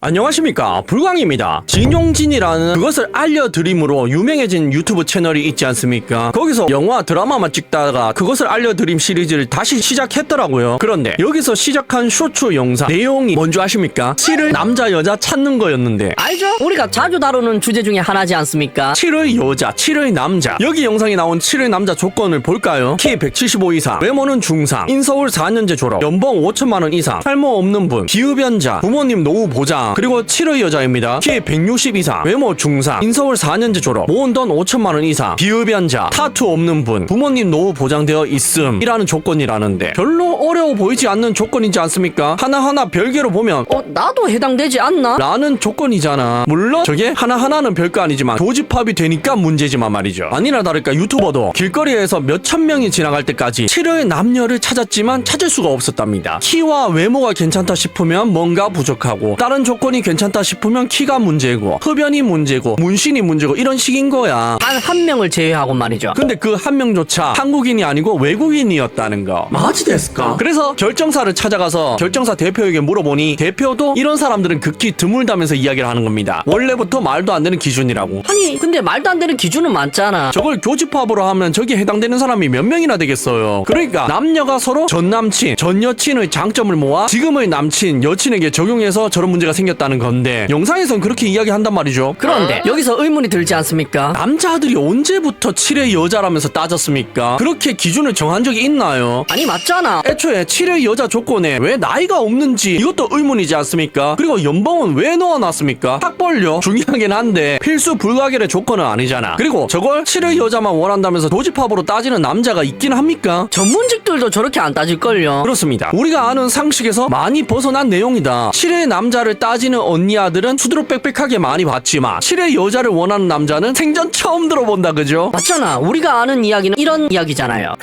안녕하십니까, 불광입니다. 진용진이라는 그것을 알려드림으로 유명해진 유튜브 채널이 있지 않습니까? 거기서 영화 드라마만 찍다가 그것을 알려드림 시리즈를 다시 시작했더라고요. 그런데 여기서 시작한 쇼츠 영상 내용이 뭔지 아십니까? 7을 남자 여자 찾는 거였는데, 알죠? 우리가 자주 다루는 주제 중에 하나지 않습니까? 7의 여자 7의 남자, 여기 영상에 나온 7의 남자 조건을 볼까요? 키 175 이상, 외모는 중상, 인서울 4년제 졸업, 연봉 5천만원 이상, 탈모 없는 분, 비흡연자, 부모님 노후 보장, 그리고 7의 여자입니다. 키 160 이상, 외모 중상, 인서울 4년제 졸업, 모은 돈 5천만원 이상, 비흡연자, 타투 없는 분, 부모님 노후 보장되어 있음 이라는 조건이라는데, 별로 어려워 보이지 않는 조건이지 않습니까? 하나하나 별개로 보면 나도 해당되지 않나? 라는 조건이잖아. 물론 저게 하나하나는 별거 아니지만 교집합이 되니까 문제지만 말이죠. 아니나 다를까 유튜버도 길거리에서 몇천 명이 지나갈 때까지 7의 남녀를 찾았지만 찾을 수가 없었답니다. 키와 외모가 괜찮다 싶으면 뭔가 부족하고, 다른 조건이 괜찮다 싶으면 키가 문제고, 흡연이 문제고, 문신이 문제고, 이런 식인 거야. 단 한 명을 제외하고 말이죠. 근데 그 한 명조차 한국인이 아니고 외국인이었다는 거. 마지 됐을까? 그래서 결정사를 찾아가서 결정사 대표에게 물어보니, 대표도 이런 사람들은 극히 드물다면서 이야기를 하는 겁니다. 원래부터 말도 안 되는 기준이라고. 아니 근데 말도 안 되는 기준은 많잖아. 저걸 교집합으로 하면 저기에 해당되는 사람이 몇 명이나 되겠어요. 그러니까 남녀가 서로 전 남친, 전 여친의 장점을 모아 지금의 남친, 여친에게 적용해서 저런 문제가 생겼다는 건데, 영상에선 그렇게 이야기한단 말이죠. 그런데 여기서 의문이 들지 않습니까? 남자들이 언제부터 7의 여자라면서 따졌습니까? 그렇게 기준을 정한 적이 있나요? 아니 맞잖아. 애초에 7의 여자 조건에 왜 나이가 없는지 이것도 의문이지 않습니까? 그리고 연봉은 왜 넣어놨습니까? 학벌료 중요하긴 한데 필수 불가결의 조건은 아니잖아. 그리고 저걸 7의 여자만 원한다면서 교집합으로 따지는 남자가 있긴 합니까? 전문직들도 저렇게 안 따질걸요. 그렇습니다. 우리가 아는 상식에서 많이 벗어난 내용이다. 7의 남자를 따지는 언니 아들은 수두룩 빽빽하게 많이 봤지만 7의 여자를 원하는 남자는 생전 처음 들어본다, 그죠? 맞잖아. 우리가 아는 이야기는 이런 이야기잖아요.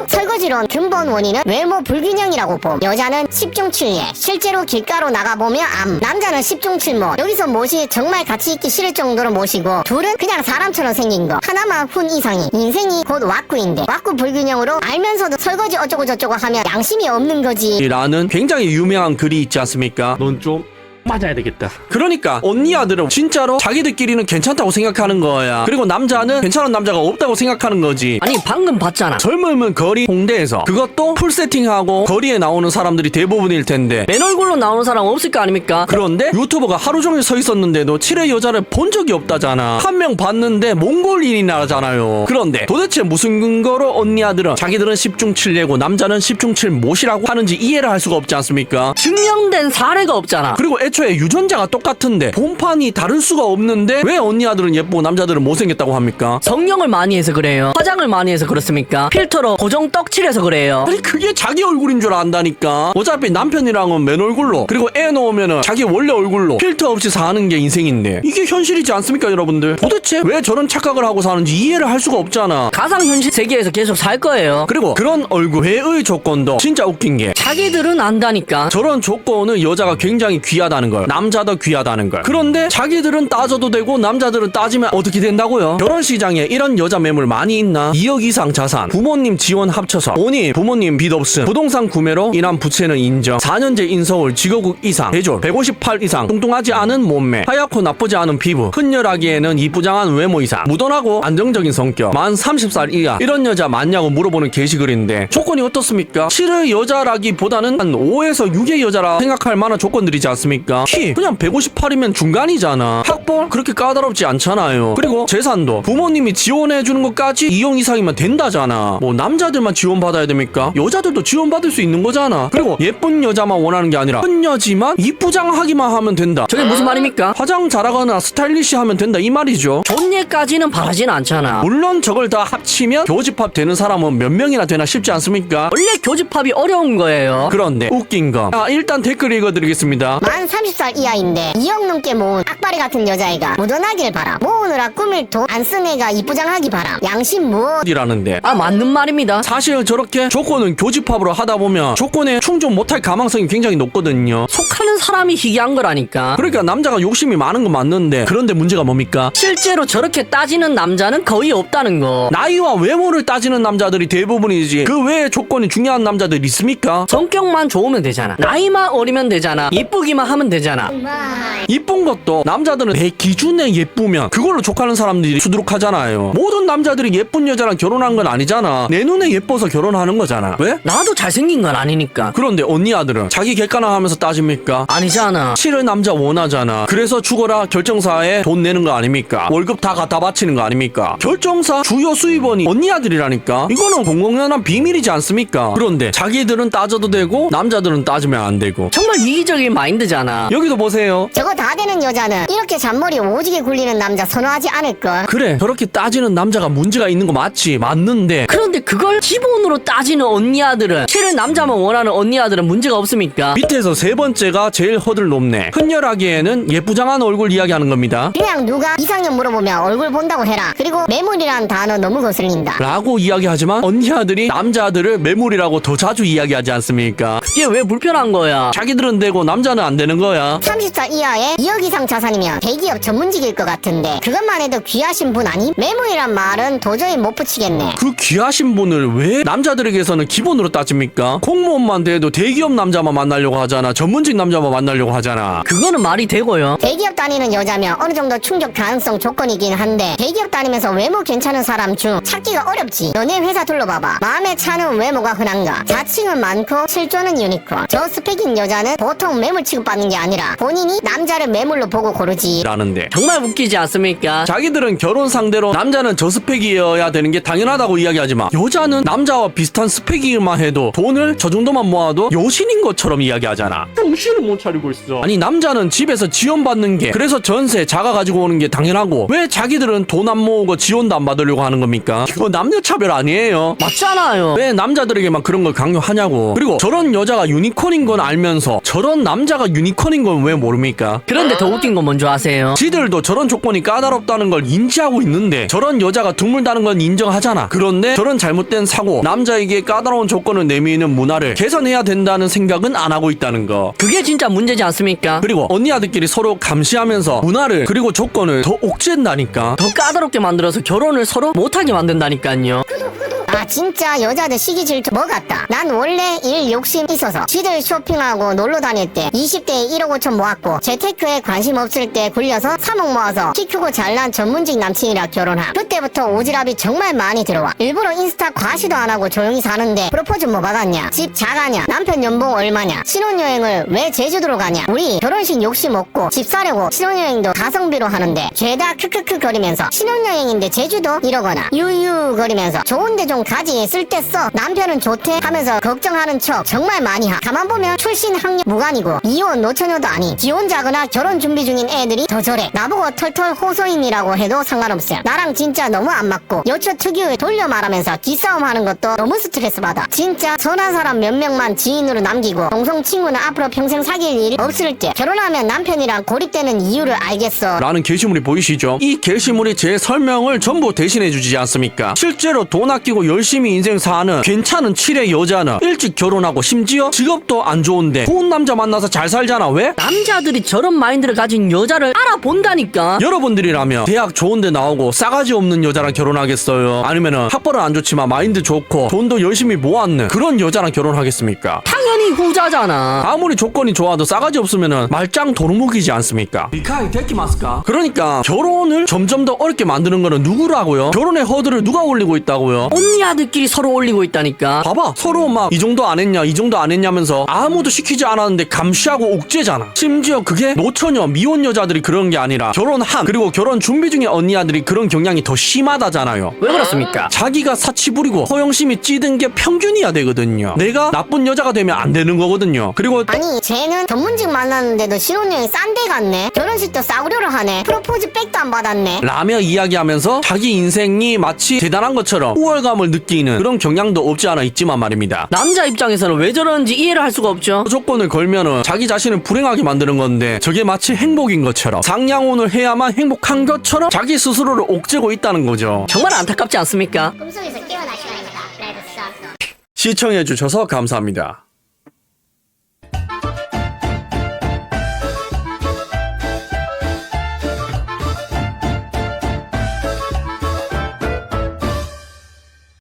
설거지론 근본 원인은 외모 불균형이라고 봄. 여자는 10중 7예. 실제로 길가로 나가보면 암. 남자는 10중 7모. 여기서 못이 정말 가치 있기 싫을 정도로 못이고, 둘은 그냥 사람처럼 생긴 거. 하나만 훈 이상이. 인생이 곧 왁구인데, 왁구 불균형으로 알면서도 설거지 어쩌고 저쩌고 하면 양심이 없는 거지. 라는 굉장히 유명한 글이 있지 않습니까? 넌 좀 맞아야 되겠다. 그러니까 언니 아들은 진짜로 자기들끼리는 괜찮다고 생각하는 거야. 그리고 남자는 괜찮은 남자가 없다고 생각하는 거지. 아니 방금 봤잖아. 젊으면 거리 홍대에서, 그것도 풀 세팅하고 거리에 나오는 사람들이 대부분일 텐데, 맨 얼굴로 나오는 사람 없을 거 아닙니까? 그런데 유튜버가 하루 종일 서 있었는데도 7의 여자를 본 적이 없다잖아. 한 명 봤는데 몽골인이라잖아요. 그런데 도대체 무슨 근거로 언니 아들은 자기들은 10중 7예고 남자는 10중 7 못이라고 하는지 이해를 할 수가 없지 않습니까? 증명된 사례가 없잖아. 그리고 애초에 유전자가 똑같은데 본판이 다를 수가 없는데 왜 언니 아들은 예쁘고 남자들은 못생겼다고 합니까? 성형을 많이 해서 그래요. 화장을 많이 해서 그렇습니까? 필터로 고정 떡칠해서 그래요. 아니 그게 자기 얼굴인 줄 안다니까. 어차피 남편이랑은 맨 얼굴로, 그리고 애 놓으면은 자기 원래 얼굴로 필터 없이 사는 게 인생인데, 이게 현실이지 않습니까 여러분들? 도대체 왜 저런 착각을 하고 사는지 이해를 할 수가 없잖아. 가상현실 세계에서 계속 살 거예요. 그리고 그런 얼굴 외의 조건도 진짜 웃긴 게, 자기들은 안다니까. 저런 조건은 여자가 굉장히 귀하다는 걸, 남자도 귀하다는 걸. 그런데 자기들은 따져도 되고 남자들은 따지면 어떻게 된다고요? 결혼시장에 이런 여자 매물 많이 있나? 2억 이상 자산, 부모님 지원 합쳐서, 본인 부모님 빚 없음, 부동산 구매로 인한 부채는 인정, 4년제 인서울, 직업국 이상, 대졸, 158 이상, 뚱뚱하지 않은 몸매, 하얗고 나쁘지 않은 피부, 흔혈하기에는 이쁘장한 외모 이상, 무던하고 안정적인 성격, 만 30살 이하, 이런 여자 많냐고 물어보는 게시글인데, 조건이 어떻습니까? 7의 여자라기보다는 한 5에서 6의 여자라 생각할 만한 조건들이지 않습니까? 키 그냥 158이면 중간이잖아. 학벌 그렇게 까다롭지 않잖아요. 그리고 재산도 부모님이 지원해주는 것까지 2억 이상이면 된다잖아. 뭐 남자들만 지원받아야 됩니까? 여자들도 지원받을 수 있는 거잖아. 그리고 예쁜 여자만 원하는 게 아니라 흔여지만 이쁘장하기만 하면 된다. 저게 무슨 말입니까? 화장 잘하거나 스타일리시하면 된다 이 말이죠. 존예까지는 바라진 않잖아. 물론 저걸 다 합치면 교집합 되는 사람은 몇 명이나 되나 싶지 않습니까? 원래 교집합이 어려운 거예요. 그런데 웃긴 거, 일단 댓글 읽어드리겠습니다. 만 30살 이하인데 2억 넘게 모은 악바리 같은 여자애가 무던하길 바람. 모으느라 꾸밀 돈 안 쓴 애가 이쁘장하기 바람. 양심 무엇? 이라는데, 맞는 말입니다. 사실 저렇게 조건은 교집합으로 하다 보면 조건에 충족 못할 가망성이 굉장히 높거든요. 속하는 사람이 희귀한 거라니까. 그러니까 남자가 욕심이 많은 건 맞는데, 그런데 문제가 뭡니까? 실제로 저렇게 따지는 남자는 거의 없다는 거. 나이와 외모를 따지는 남자들이 대부분이지, 그 외에 조건이 중요한 남자들 있습니까? 성격만 좋으면 되잖아. 나이만 어리면 되잖아. 이쁘기만 하면 이쁘면 되잖아. 이쁜 것도 남자들은 내 기준에 예쁘면 그걸로 족하는 사람들이 수두룩하잖아요. 모든 남자들이 예쁜 여자랑 결혼한 건 아니잖아. 내 눈에 예뻐서 결혼하는 거잖아. 왜? 나도 잘생긴 건 아니니까. 그런데 언니 아들은 자기 객관화하면서 따집니까? 아니잖아. 실을 남자 원하잖아. 그래서 죽어라 결정사에 돈 내는 거 아닙니까? 월급 다 갖다 바치는 거 아닙니까? 결정사 주요 수입원이 언니 아들이라니까. 이거는 공공연한 비밀이지 않습니까? 그런데 자기들은 따져도 되고 남자들은 따지면 안 되고. 정말 위기적인 마인드잖아. 여기도 보세요. 저거 다 되는 여자는 이렇게 잔머리 오지게 굴리는 남자 선호하지 않을걸. 그래 저렇게 따지는 남자가 문제가 있는 거 맞지. 맞는데 그런데 그걸 기본으로 따지는 언니 아들은, 실은 남자만 원하는 언니 아들은 문제가 없습니까? 밑에서 세 번째가 제일 허들 높네. 흔혈하기에는 예쁘장한 얼굴 이야기하는 겁니다. 그냥 누가 이상형 물어보면 얼굴 본다고 해라. 그리고 매물이란 단어 너무 거슬린다. 라고 이야기하지만 언니 아들이 남자들을 매물이라고 더 자주 이야기하지 않습니까? 그게 왜 불편한 거야? 자기들은 되고 남자는 안 되는 거야. 30살 이하에 2억 이상 자산이면 대기업 전문직일 것 같은데 그것만 해도 귀하신 분 아니? 매물이란 말은 도저히 못 붙이겠네. 그 귀하신 분을 왜 남자들에게서는 기본으로 따집니까? 공무원만 돼도 대기업 남자만 만나려고 하잖아. 전문직 남자만 만나려고 하잖아. 그거는 말이 되고요. 대기업 다니는 여자면 어느 정도 충족 가능성 조건이긴 한데 대기업 다니면서 외모 괜찮은 사람 중 찾기가 어렵지. 너네 회사 둘러봐봐. 마음에 차는 외모가 흔한가? 자칭은 많고 실존은 유니콘. 저 스펙인 여자는 보통 매물 취급받는 게 아니라 본인이 남자를 매물로 보고 고르지. 라는데 정말 웃기지 않습니까? 자기들은 결혼 상대로 남자는 저 스펙이어야 되는 게 당연하다고 이야기하지만 여자는 남자와 비슷한 스펙이기만 해도 돈을 저 정도만 모아도 여신인 것처럼 이야기하잖아. 정신을 못 차리고 있어. 아니 남자는 집에서 지원받는 게 그래서 전세 자가 가지고 오는 게 당연하고 왜 자기들은 돈 안 모으고 지원도 안 받으려고 하는 겁니까? 이거 남녀 차별 아니에요. 맞잖아요. 왜 남자들에게만 그런 걸 강요하냐고. 그리고 저런 여자가 유니콘인 건 알면서 저런 남자가 유니콘인 건 왜 모릅니까? 그런데 더 웃긴 건 뭔지 아세요? 지들도 저런 조건이 까다롭다는 걸 인지하고 있는데 저런 여자가 드물다는 건 인정하잖아. 그런데 저런 잘못된 사고, 남자에게 까다로운 조건을 내미는 문화를 개선해야 된다는 생각은 안 하고 있다는 거. 그게 진짜 문제지 않습니까? 그리고 언니 아들끼리 서로 감시하면서 문화를 그리고 조건을 더 옥죄한다니까. 더 까다롭게 만들어서 결혼을 서로 못하게 만든다니까요. 아 진짜 여자들 시기 질투 뭐 같다. 난 원래 일 욕심 있어서 지들 쇼핑하고 놀러 다닐 때 20대에 1억 5천 모았고 재테크에 관심 없을 때 굴려서 3억 모아서 키 크고 잘난 전문직 남친이라 결혼함. 그때부터 오지랖이 정말 많이 들어와. 일부러 인스타 과시도 안 하고 조용히 사는데 프로포즈 뭐 받았냐? 집 작아냐? 남편 연봉 얼마냐? 신혼여행을 왜 제주도로 가냐? 우리 결혼식 욕심 없고 집 사려고 신혼여행도 가성비로 하는데 죄다 크크크 거리면서 신혼여행인데 제주도 이러거나 유유 거리면서 좋은데 좀 가지 쓸데 써. 남편은 좋대 하면서 걱정하는 척 정말 많이 하. 가만 보면 출신 학력 무관이고 이혼 노처녀도 아닌 지혼자거나 결혼 준비 중인 애들이 더 저래. 나보고 털털 호소인이라고 해도 상관없어요. 나랑 진짜 너무 안 맞고 여초 특유의 돌려 말하면서 기싸움 하는 것도 너무 스트레스 받아. 진짜 선한 사람 몇 명만 지인으로 남기고 동성 친구는 앞으로 평생 사귈 일 없을 때 결혼하면 남편이랑 고립되는 이유를 알겠어. 라는 게시물이 보이시죠? 이 게시물이 제 설명을 전부 대신해 주지 않습니까? 실제로 돈 아끼고 열심히 인생 사는 괜찮은 7의 여자는 일찍 결혼하고 심지어 직업도 안 좋은데 좋은 남자 만나서 잘 살잖아. 왜? 남자들이 저런 마인드를 가진 여자를 알아본다니까. 여러분들이라면 대학 좋은데 나오고 싸가지 없는 여자랑 결혼하겠어요? 아니면은 학벌은 안 좋지만 마인드 좋고 돈도 열심히 모았는 그런 여자랑 결혼하겠습니까? 당연히 후자잖아. 아무리 조건이 좋아도 싸가지 없으면은 말짱 도루묵이지 않습니까? 미카이 데키마스까? 그러니까 결혼을 점점 더 어렵게 만드는 거는 누구라고요? 결혼의 허들을 누가 올리고 있다고요? 언니 아들끼리 서로 올리고 있다니까. 봐봐, 서로 막 이 정도 안 했냐 이 정도 안 했냐면서 아무도 시키지 않았는데 감시하고 옥죄잖아. 심지어 그게 노처녀 미혼 여자들이 그런 게 아니라 결혼한 그리고 결혼 준비 중인 언니 아들이 그런 경향이 더 심하다잖아요. 왜 그렇습니까? 자기가 사치 부리고 허영심이 찌든 게 평균이야 되거든요. 내가 나쁜 여자가 되면 안 되는 거거든요. 그리고 아니 쟤는 전문직 만났는데도 신혼여행 싼 데 갔네. 결혼식도 싸구려를 하네. 프로포즈 백도 안 받았네. 라며 이야기하면서 자기 인생이 마치 대단한 것처럼 우월감을 느끼는 그런 경향도 없지 않아 있지만 말입니다. 남자 입장에서는 왜 저러는지 이해를 할 수가 없죠. 조건을 걸면은 자기 자신을 불행하게 만드는 건데 저게 마치 행복인 것처럼 상냥혼을 해야만 행복한 것처럼 자기 스스로를 옥죄고 있다는 거죠. 정말 안타깝지 않습니까? 꿈속에서 깨어나셔야 합니다. 레드 썬. 시청해주셔서 감사합니다.